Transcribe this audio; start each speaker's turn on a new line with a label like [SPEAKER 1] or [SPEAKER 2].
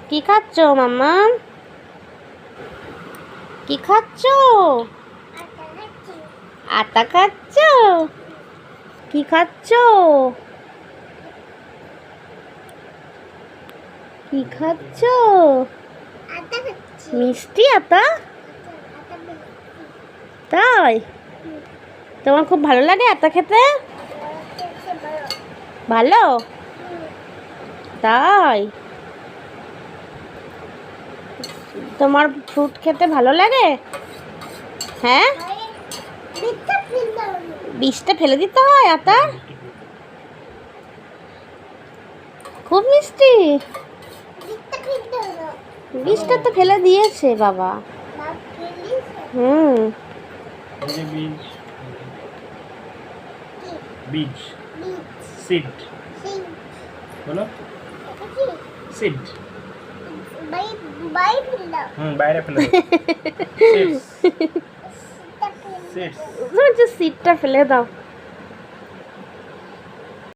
[SPEAKER 1] কি খাচ্ছ মাম্মা? কি খাচ্ছ? আটা খাচ্ছ? কি খাচ্ছ? কি খাচ্ছ? মিষ্টি আটা? তাই? তোমার খুব ভালো লাগে আটা খেতে? ভালো? তাই? তোমার ফ্রুট খেতে ভালো লাগে? হ্যাঁ, বীজটা ফেলে দিতে হয় আটা? খুব মিষ্টি। বীজটা তো ফেলে দিয়েছে বাবা। হুম,
[SPEAKER 2] বীজ সিড বলো সিড বাইরে ফেলে দাও সিডস
[SPEAKER 1] সিডটা ফেলে দাও।